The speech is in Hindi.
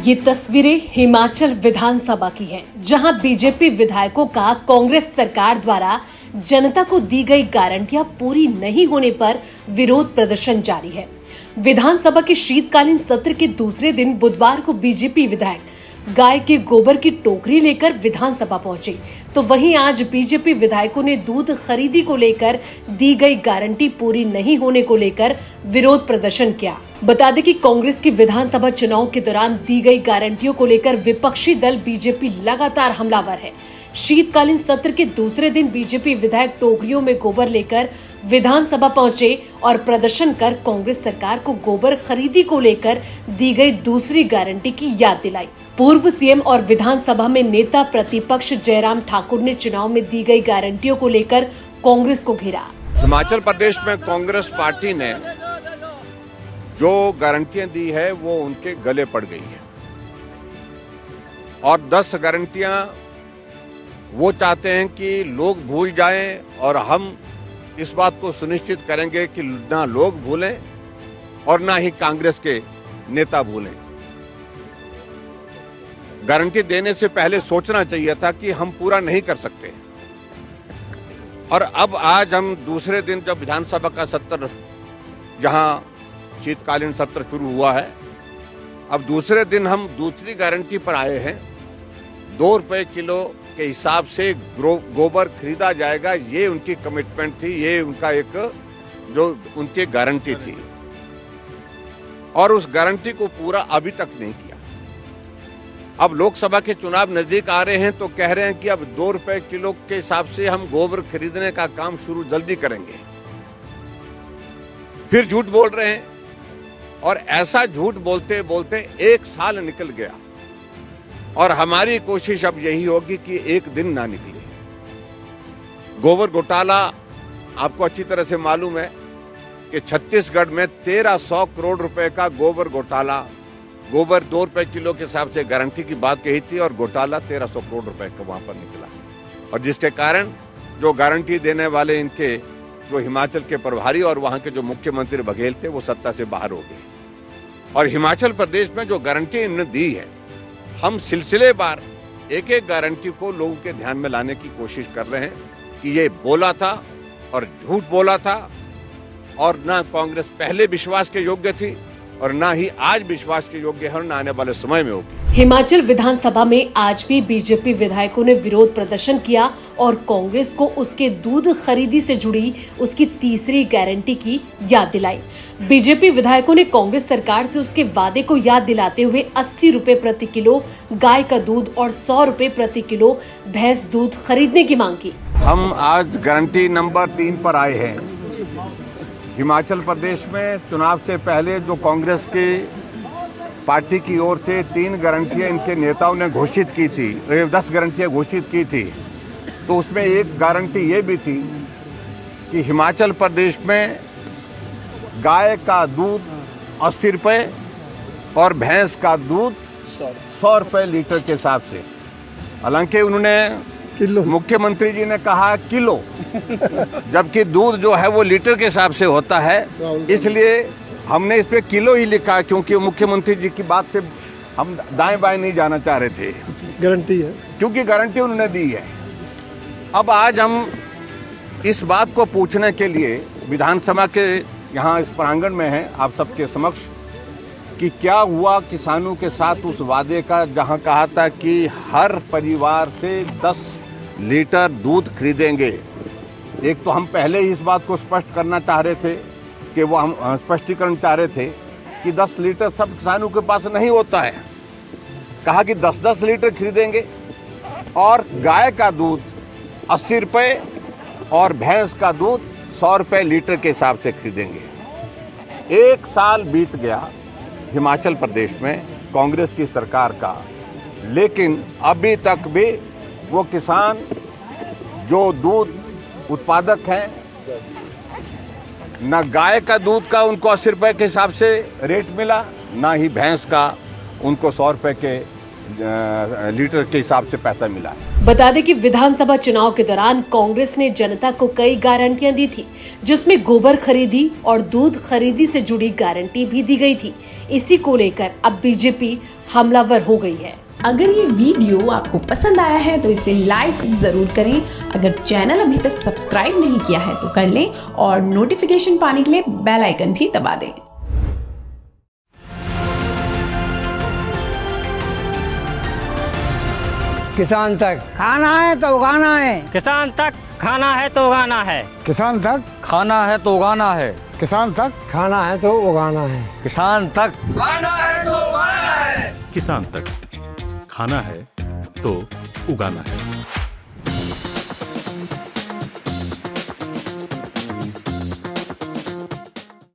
ये तस्वीरें हिमाचल विधानसभा की हैं, जहां बीजेपी विधायकों का कांग्रेस सरकार द्वारा जनता को दी गई गारंटियां पूरी नहीं होने पर विरोध प्रदर्शन जारी है। विधानसभा के शीतकालीन सत्र के दूसरे दिन बुधवार को बीजेपी विधायक गाय के गोबर की टोकरी लेकर विधानसभा पहुंचे, तो वहीं आज बीजेपी विधायकों ने दूध खरीदी को लेकर दी गई गारंटी पूरी नहीं होने को लेकर विरोध प्रदर्शन किया। बता दें कि कांग्रेस की विधानसभा चुनाव के दौरान दी गई गारंटियों को लेकर विपक्षी दल बीजेपी लगातार हमलावर है। शीतकालीन सत्र के दूसरे दिन बीजेपी विधायक टोकरियों में गोबर लेकर विधानसभा पहुंचे और प्रदर्शन कर कांग्रेस सरकार को गोबर खरीदी को लेकर दी गई दूसरी गारंटी की याद दिलाई। पूर्व सीएम और विधानसभा में नेता प्रतिपक्ष जयराम ठाकुर ने चुनाव में दी गई गारंटियों को लेकर कांग्रेस को घेरा। हिमाचल प्रदेश में कांग्रेस पार्टी ने जो गारंटियां दी है वो उनके गले पड़ गई है और 10 गारंटियां वो चाहते हैं कि लोग भूल जाएं और हम इस बात को सुनिश्चित करेंगे कि ना लोग भूलें और ना ही कांग्रेस के नेता भूलें। गारंटी देने से पहले सोचना चाहिए था कि हम पूरा नहीं कर सकते। और अब आज हम दूसरे दिन जब विधानसभा का सत्र, जहां शीतकालीन सत्र शुरू हुआ है, अब दूसरे दिन हम दूसरी गारंटी पर आए हैं। 2 रुपए किलो के हिसाब से गोबर खरीदा जाएगा, ये उनकी कमिटमेंट थी, ये उनका एक जो उनकी गारंटी थी और उस गारंटी को पूरा अभी तक नहीं किया। अब लोकसभा के चुनाव नजदीक आ रहे हैं तो कह रहे हैं कि अब 2 रुपए किलो के हिसाब से हम गोबर खरीदने का काम शुरू जल्दी करेंगे। फिर झूठ बोल रहे हैं और ऐसा झूठ बोलते बोलते 1 साल निकल गया और हमारी कोशिश अब यही होगी कि एक दिन ना निकले। गोबर घोटाला आपको अच्छी तरह से मालूम है कि छत्तीसगढ़ में 1300 करोड़ रुपए का गोबर घोटाला, गोबर 2 रुपए किलो के हिसाब से गारंटी की बात कही थी और घोटाला 1300 करोड़ रुपए का वहां पर निकला और जिसके कारण जो गारंटी देने वाले इनके जो हिमाचल के प्रभारी और वहां के जो मुख्यमंत्री बघेल थे वो सत्ता से बाहर हो गए। और हिमाचल प्रदेश में जो गारंटी इन्होंने दी है, हम सिलसिलेवार एक एक गारंटी को लोगों के ध्यान में लाने की कोशिश कर रहे हैं कि ये बोला था और झूठ बोला था और ना कांग्रेस पहले विश्वास के योग्य थी और ना ही आज विश्वास के योग्य है और ना आने वाले समय में होगी। हिमाचल विधानसभा में आज भी बीजेपी विधायकों ने विरोध प्रदर्शन किया और कांग्रेस को उसके दूध खरीदी से जुड़ी उसकी तीसरी गारंटी की याद दिलाई। बीजेपी विधायकों ने कांग्रेस सरकार से उसके वादे को याद दिलाते हुए 80 रुपए प्रति किलो गाय का दूध और 100 रुपए प्रति किलो भैंस दूध खरीदने की मांग की। हम आज गारंटी नंबर 3 पर आए हैं। हिमाचल प्रदेश में चुनाव से पहले जो कांग्रेस की पार्टी की ओर से 3 गारंटियां इनके नेताओं ने घोषित की थी, 10 गारंटियां घोषित की थी, तो उसमें एक गारंटी ये भी थी कि हिमाचल प्रदेश में गाय का दूध 80 रुपए और भैंस का दूध 100 रुपए लीटर के हिसाब से। हालांकि उन्होंने मुख्यमंत्री जी ने कहा किलो, जबकि दूध जो है वो लीटर के हिसाब से होता है, इसलिए हमने इस पे किलो ही लिखा क्योंकि मुख्यमंत्री जी की बात से हम दाएं बाएं नहीं जाना चाह रहे थे। गारंटी है क्योंकि गारंटी उन्होंने दी है। अब आज हम इस बात को पूछने के लिए विधानसभा के यहाँ इस प्रांगण में हैं आप सबके समक्ष कि क्या हुआ किसानों के साथ उस वादे का, जहाँ कहा था कि हर परिवार से 10 लीटर दूध खरीदेंगे। एक तो हम पहले ही इस बात को स्पष्ट करना चाह रहे थे कि वो हम स्पष्टीकरण चाह रहे थे कि 10 लीटर सब किसानों के पास नहीं होता है। कहा कि 10-10 लीटर खरीदेंगे और गाय का दूध 80 रुपए और भैंस का दूध 100 रुपए लीटर के हिसाब से खरीदेंगे। 1 साल बीत गया हिमाचल प्रदेश में कांग्रेस की सरकार का, लेकिन अभी तक भी वो किसान जो दूध उत्पादक हैं, न गाय का दूध का उनको 80 रुपए के हिसाब से रेट मिला, ना ही भैंस का उनको 100 रुपए के लीटर के हिसाब से पैसा मिला। बता दें कि विधानसभा चुनाव के दौरान कांग्रेस ने जनता को कई गारंटियां दी थी, जिसमें गोबर खरीदी और दूध खरीदी से जुड़ी गारंटी भी दी गई थी। इसी को लेकर अब बीजेपी हमलावर हो गई है। अगर ये वीडियो आपको पसंद आया है तो इसे लाइक जरूर करें। अगर चैनल अभी तक सब्सक्राइब नहीं किया है तो कर लें और नोटिफिकेशन पाने के लिए बेल आइकन भी दबा दें। किसान तक खाना है तो उगाना है, किसान तक खाना है तो उगाना है, किसान तक खाना है तो उगाना है, किसान तक खाना है तो उगाना है, किसान तक खाना है तो उगाना है, किसान तक खाना है तो उगाना है।